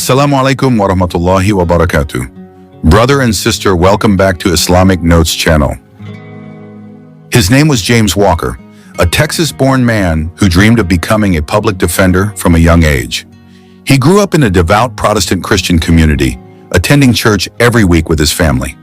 Assalamu alaikum wa rahmatullahi wa barakatuh. Brother and sister, welcome back to Islamic Notes channel. His name was James Walker, a Texas-born man who dreamed of becoming a public defender from a young age. He grew up in a devout Protestant Christian community, attending church every week with his family.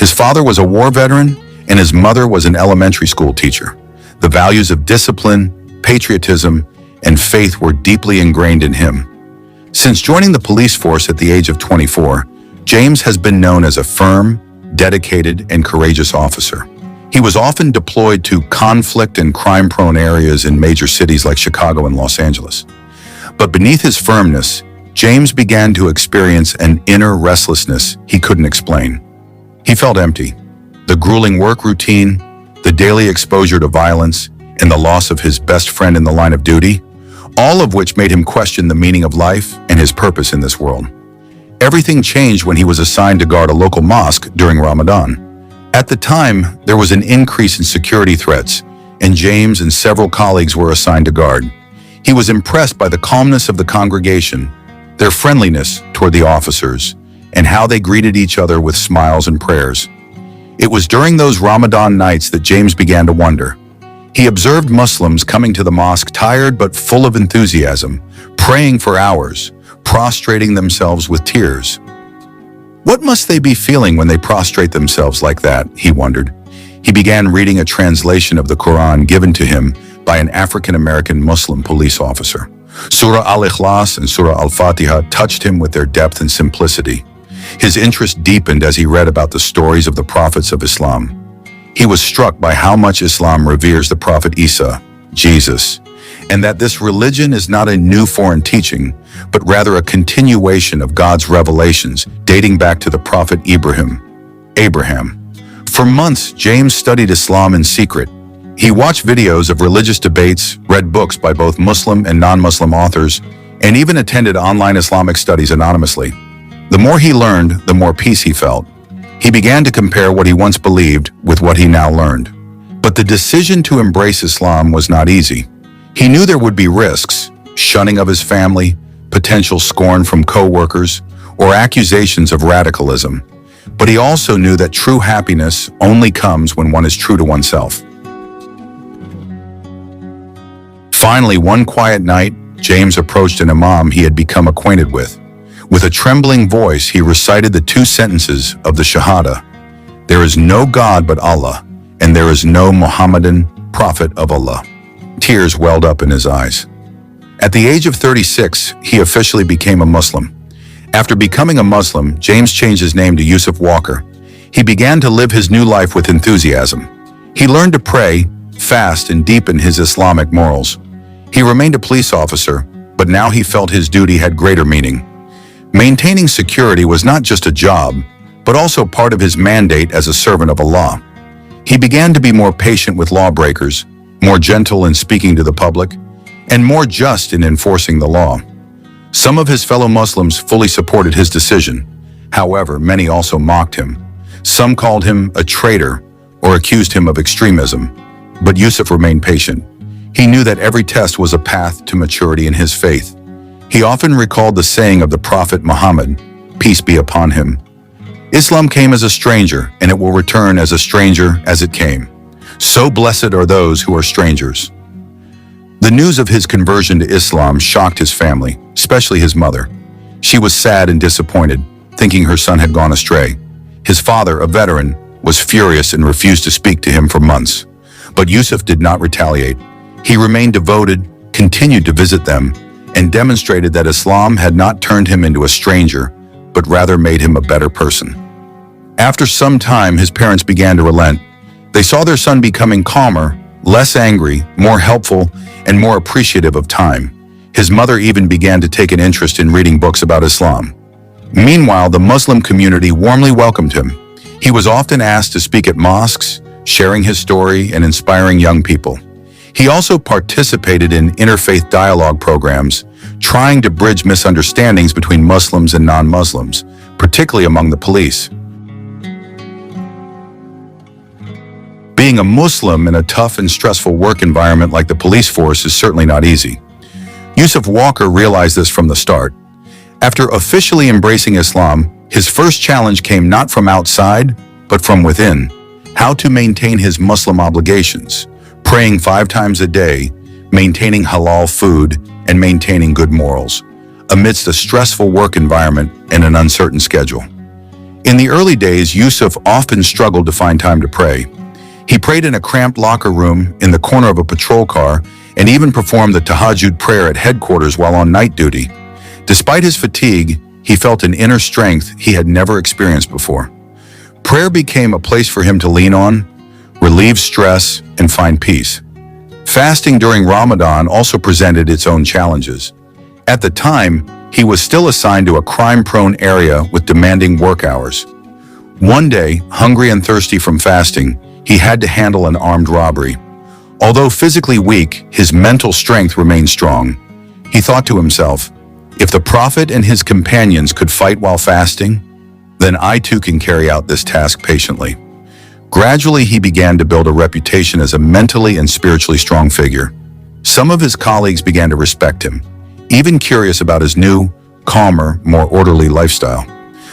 His father was a war veteran, and his mother was an elementary school teacher. The values of discipline, patriotism, and faith were deeply ingrained in him. Since joining the police force at the age of 24, James has been known as a firm, dedicated, and courageous officer. He was often deployed to conflict and crime-prone areas in major cities like Chicago and Los Angeles. But beneath his firmness, James began to experience an inner restlessness he couldn't explain. He felt empty. The grueling work routine, the daily exposure to violence, and the loss of his best friend in the line of duty, all of which made him question the meaning of life and his purpose in this world. Everything changed when he was assigned to guard a local mosque during Ramadan. At the time, there was an increase in security threats, and James and several colleagues were assigned to guard. He was impressed by the calmness of the congregation, their friendliness toward the officers, and how they greeted each other with smiles and prayers. It was during those Ramadan nights that James began to wonder. He observed Muslims coming to the mosque tired but full of enthusiasm, praying for hours, prostrating themselves with tears. What must they be feeling when they prostrate themselves like that, he wondered. He began reading a translation of the Quran given to him by an African-American Muslim police officer. Surah Al-Ikhlas and Surah Al-Fatiha touched him with their depth and simplicity. His interest deepened as he read about the stories of the prophets of Islam. He was struck by how much Islam reveres the Prophet Isa, Jesus, and that this religion is not a new foreign teaching, but rather a continuation of God's revelations dating back to the Prophet Abraham. For months, James studied Islam in secret. He watched videos of religious debates, read books by both Muslim and non-Muslim authors, and even attended online Islamic studies anonymously. The more he learned, the more peace he felt. He began to compare what he once believed with what he now learned. But the decision to embrace Islam was not easy. He knew there would be risks, shunning of his family, potential scorn from co-workers, or accusations of radicalism. But he also knew that true happiness only comes when one is true to oneself. Finally, one quiet night, James approached an imam he had become acquainted with. With a trembling voice, he recited the two sentences of the Shahada. There is no God but Allah, and there is no Muhammadan prophet of Allah. Tears welled up in his eyes. At the age of 36, he officially became a Muslim. After becoming a Muslim, James changed his name to Yusuf Walker. He began to live his new life with enthusiasm. He learned to pray, fast, and deepen his Islamic morals. He remained a police officer, but now he felt his duty had greater meaning. Maintaining security was not just a job, but also part of his mandate as a servant of Allah. He began to be more patient with lawbreakers, more gentle in speaking to the public, and more just in enforcing the law. Some of his fellow Muslims fully supported his decision. However, many also mocked him. Some called him a traitor or accused him of extremism. But Yusuf remained patient. He knew that every test was a path to maturity in his faith. He often recalled the saying of the Prophet Muhammad, peace be upon him. Islam came as a stranger, and it will return as a stranger as it came. So blessed are those who are strangers. The news of his conversion to Islam shocked his family, especially his mother. She was sad and disappointed, thinking her son had gone astray. His father, a veteran, was furious and refused to speak to him for months. But Yusuf did not retaliate. He remained devoted, continued to visit them, and demonstrated that Islam had not turned him into a stranger, but rather made him a better person. After some time, his parents began to relent. They saw their son becoming calmer, less angry, more helpful, and more appreciative of time. His mother even began to take an interest in reading books about Islam. Meanwhile, the Muslim community warmly welcomed him. He was often asked to speak at mosques, sharing his story and inspiring young people. He also participated in interfaith dialogue programs, trying to bridge misunderstandings between Muslims and non-Muslims, particularly among the police. Being a Muslim in a tough and stressful work environment like the police force is certainly not easy. Yusuf Walker realized this from the start. After officially embracing Islam, his first challenge came not from outside, but from within: how to maintain his Muslim obligations, praying 5 times a day, maintaining halal food, and maintaining good morals, amidst a stressful work environment and an uncertain schedule. In the early days, Yusuf often struggled to find time to pray. He prayed in a cramped locker room in the corner of a patrol car and even performed the tahajjud prayer at headquarters while on night duty. Despite his fatigue, he felt an inner strength he had never experienced before. Prayer became a place for him to lean on, relieve stress, and find peace. Fasting during Ramadan also presented its own challenges. At the time, he was still assigned to a crime-prone area with demanding work hours. One day, hungry and thirsty from fasting, he had to handle an armed robbery. Although physically weak, his mental strength remained strong. He thought to himself, "If the Prophet and his companions could fight while fasting, then I too can carry out this task patiently." Gradually, he began to build a reputation as a mentally and spiritually strong figure. Some of his colleagues began to respect him, even curious about his new, calmer, more orderly lifestyle.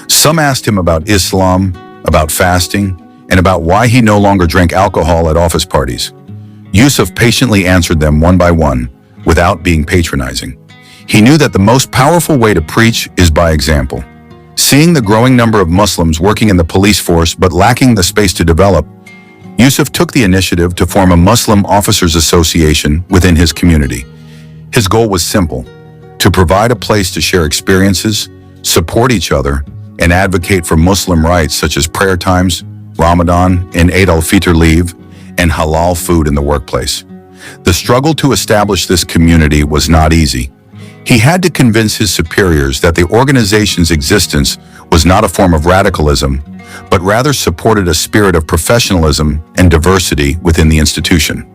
Some asked him about Islam, about fasting, and about why he no longer drank alcohol at office parties. Yusuf patiently answered them one by one, without being patronizing. He knew that the most powerful way to preach is by example. Seeing the growing number of Muslims working in the police force but lacking the space to develop, Yusuf took the initiative to form a Muslim Officers Association within his community. His goal was simple: to provide a place to share experiences, support each other, and advocate for Muslim rights such as prayer times, Ramadan and Eid al-Fitr leave, and halal food in the workplace. The struggle to establish this community was not easy. He had to convince his superiors that the organization's existence was not a form of radicalism, but rather supported a spirit of professionalism and diversity within the institution.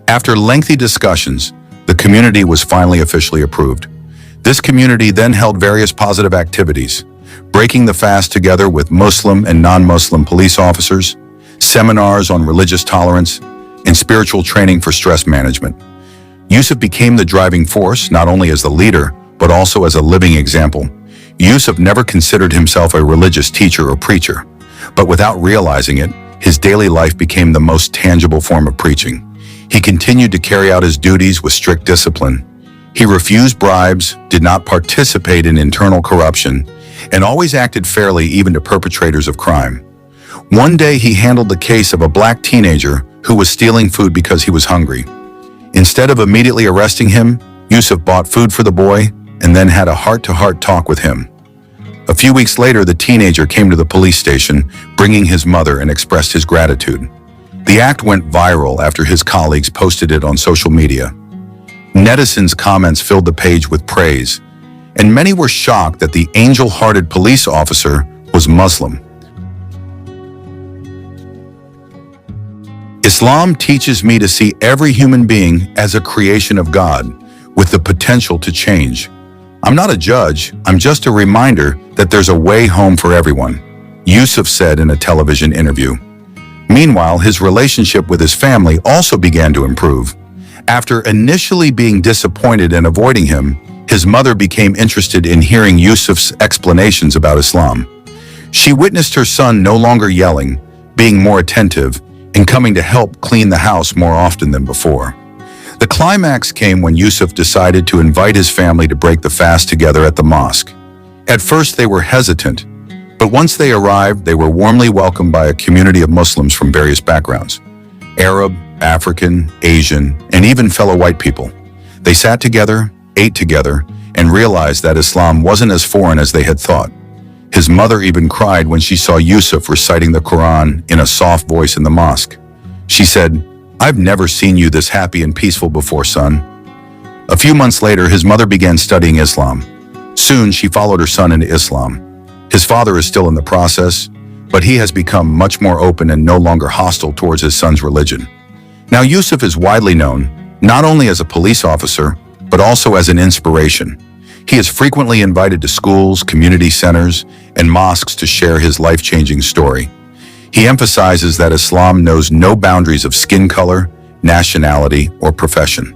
After lengthy discussions, the community was finally officially approved. This community then held various positive activities, breaking the fast together with Muslim and non-Muslim police officers, seminars on religious tolerance, and spiritual training for stress management. Yusuf became the driving force not only as the leader, but also as a living example. Yusuf never considered himself a religious teacher or preacher, but without realizing it, his daily life became the most tangible form of preaching. He continued to carry out his duties with strict discipline. He refused bribes, did not participate in internal corruption, and always acted fairly even to perpetrators of crime. One day he handled the case of a black teenager who was stealing food because he was hungry. Instead of immediately arresting him, Yusuf bought food for the boy and then had a heart-to-heart talk with him. A few weeks later, the teenager came to the police station, bringing his mother, and expressed his gratitude. The act went viral after his colleagues posted it on social media. Netizens' comments filled the page with praise, and many were shocked that the angel-hearted police officer was Muslim. Islam teaches me to see every human being as a creation of God, with the potential to change. I'm not a judge, I'm just a reminder that there's a way home for everyone, Yusuf said in a television interview. Meanwhile, his relationship with his family also began to improve. After initially being disappointed and avoiding him, his mother became interested in hearing Yusuf's explanations about Islam. She witnessed her son no longer yelling, being more attentive, and coming to help clean the house more often than before. The climax came when Yusuf decided to invite his family to break the fast together at the mosque. At first they were hesitant, but once they arrived, they were warmly welcomed by a community of Muslims from various backgrounds: Arab, African, Asian, and even fellow white people. They sat together, ate together, and realized that Islam wasn't as foreign as they had thought. His mother even cried when she saw Yusuf reciting the Quran in a soft voice in the mosque. She said, "I've never seen you this happy and peaceful before, son." A few months later, his mother began studying Islam. Soon, she followed her son into Islam. His father is still in the process, but he has become much more open and no longer hostile towards his son's religion. Now, Yusuf is widely known, not only as a police officer, but also as an inspiration. He is frequently invited to schools, community centers, and mosques to share his life-changing story. He emphasizes that Islam knows no boundaries of skin color, nationality, or profession.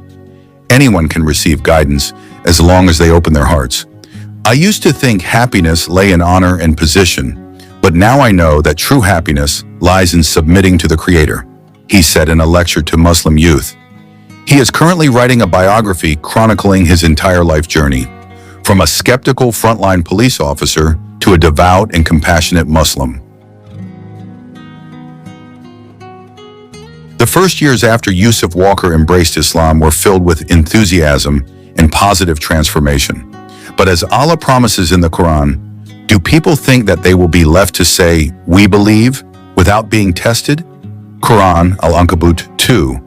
Anyone can receive guidance as long as they open their hearts. I used to think happiness lay in honor and position, but now I know that true happiness lies in submitting to the Creator, he said in a lecture to Muslim youth. He is currently writing a biography chronicling his entire life journey, from a skeptical frontline police officer to a devout and compassionate Muslim. The first years after Yusuf Walker embraced Islam were filled with enthusiasm and positive transformation. But as Allah promises in the Quran, do people think that they will be left to say, "We believe," without being tested? Quran, Al-Ankabut 2.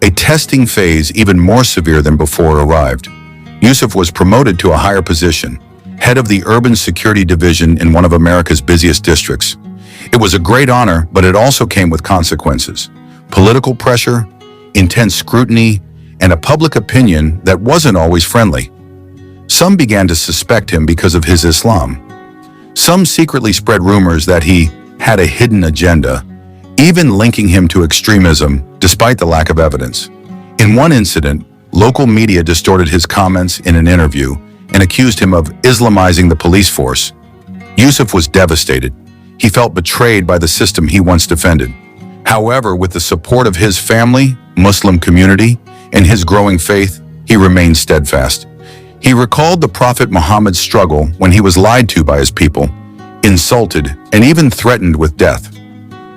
A testing phase even more severe than before arrived. Yusuf was promoted to a higher position, head of the Urban Security Division in one of America's busiest districts. It was a great honor, but it also came with consequences. Political pressure, intense scrutiny, and a public opinion that wasn't always friendly. Some began to suspect him because of his Islam. Some secretly spread rumors that he had a hidden agenda, even linking him to extremism despite the lack of evidence. In one incident, local media distorted his comments in an interview and accused him of Islamizing the police force. Yusuf was devastated. He felt betrayed by the system he once defended. However, with the support of his family, Muslim community, and his growing faith, he remained steadfast. He recalled the Prophet Muhammad's struggle when he was lied to by his people, insulted, and even threatened with death.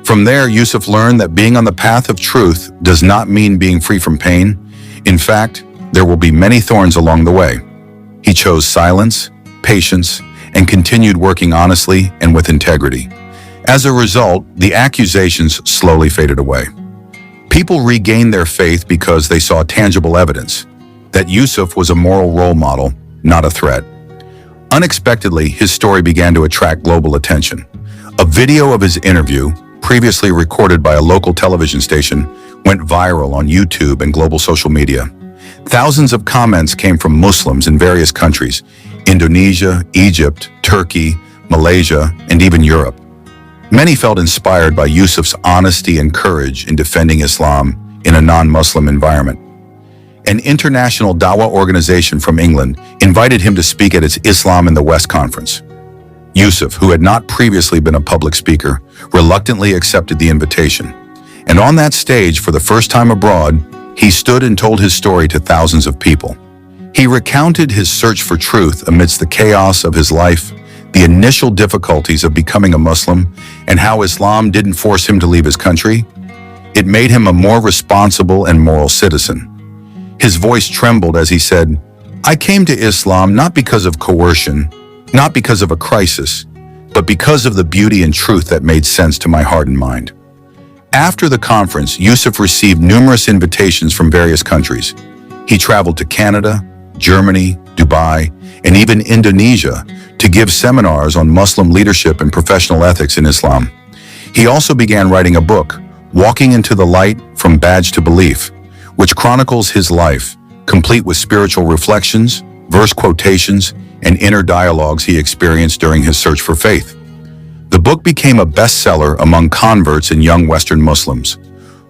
From there, Yusuf learned that being on the path of truth does not mean being free from pain. In fact, there will be many thorns along the way. He chose silence, patience, and continued working honestly and with integrity. As a result, the accusations slowly faded away. People regained their faith because they saw tangible evidence that Yusuf was a moral role model, not a threat. Unexpectedly, his story began to attract global attention. A video of his interview, previously recorded by a local television station, went viral on YouTube and global social media. Thousands of comments came from Muslims in various countries: Indonesia, Egypt, Turkey, Malaysia, and even Europe. Many felt inspired by Yusuf's honesty and courage in defending Islam in a non-Muslim environment. An international Dawah organization from England invited him to speak at its Islam in the West conference. Yusuf, who had not previously been a public speaker, reluctantly accepted the invitation. And on that stage, for the first time abroad, he stood and told his story to thousands of people. He recounted his search for truth amidst the chaos of his life, the initial difficulties of becoming a Muslim, and how Islam didn't force him to leave his country. It made him a more responsible and moral citizen. His voice trembled as he said, "I came to Islam not because of coercion, not because of a crisis, but because of the beauty and truth that made sense to my heart and mind." After the conference, Yusuf received numerous invitations from various countries. He traveled to Canada, Germany, Dubai, and even Indonesia to give seminars on Muslim leadership and professional ethics in Islam. He also began writing a book, Walking into the Light from Badge to Belief, which chronicles his life, complete with spiritual reflections, verse quotations, and inner dialogues he experienced during his search for faith. The book became a bestseller among converts and young Western Muslims.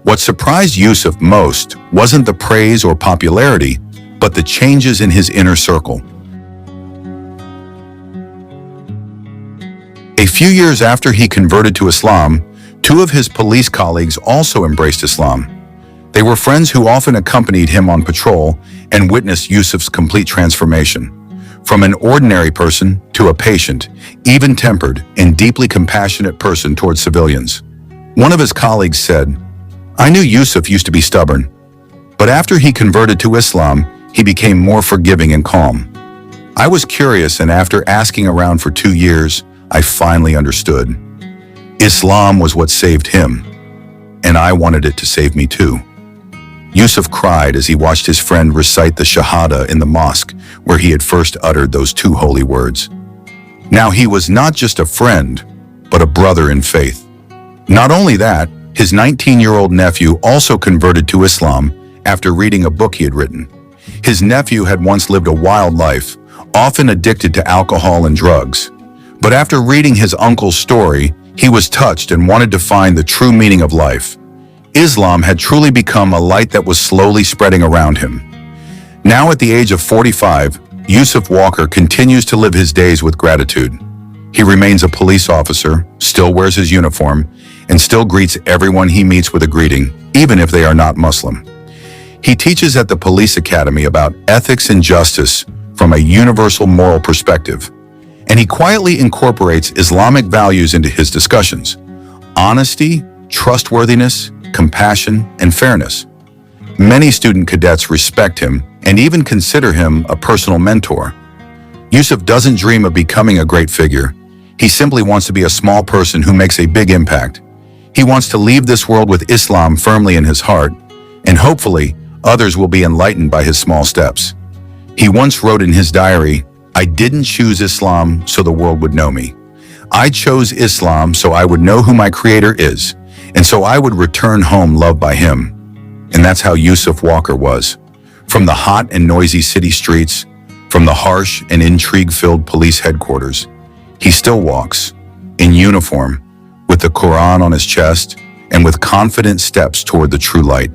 What surprised Yusuf most wasn't the praise or popularity, but the changes in his inner circle. A few years after he converted to Islam, two of his police colleagues also embraced Islam. They were friends who often accompanied him on patrol and witnessed Yusuf's complete transformation. From an ordinary person to a patient, even-tempered, and deeply compassionate person towards civilians. One of his colleagues said, "I knew Yusuf used to be stubborn, but after he converted to Islam, he became more forgiving and calm. I was curious, and after asking around for 2 years, I finally understood. Islam was what saved him, and I wanted it to save me too." Yusuf cried as he watched his friend recite the Shahada in the mosque where he had first uttered those two holy words. Now he was not just a friend, but a brother in faith. Not only that, his 19-year-old nephew also converted to Islam after reading a book he had written. His nephew had once lived a wild life, often addicted to alcohol and drugs. But after reading his uncle's story, he was touched and wanted to find the true meaning of life. Islam had truly become a light that was slowly spreading around him. Now at the age of 45, Yusuf Walker continues to live his days with gratitude. He remains a police officer, still wears his uniform, and still greets everyone he meets with a greeting, even if they are not Muslim. He teaches at the police academy about ethics and justice from a universal moral perspective, and he quietly incorporates Islamic values into his discussions: honesty, trustworthiness, compassion, and fairness. Many student cadets respect him and even consider him a personal mentor. Yusuf doesn't dream of becoming a great figure. He simply wants to be a small person who makes a big impact. He wants to leave this world with Islam firmly in his heart, and hopefully, others will be enlightened by his small steps. He once wrote in his diary, "I didn't choose Islam so the world would know me. I chose Islam so I would know who my Creator is, and so I would return home loved by Him." And that's how Yusuf Walker was. From the hot and noisy city streets, from the harsh and intrigue-filled police headquarters, he still walks, in uniform, with the Quran on his chest, and with confident steps toward the true light.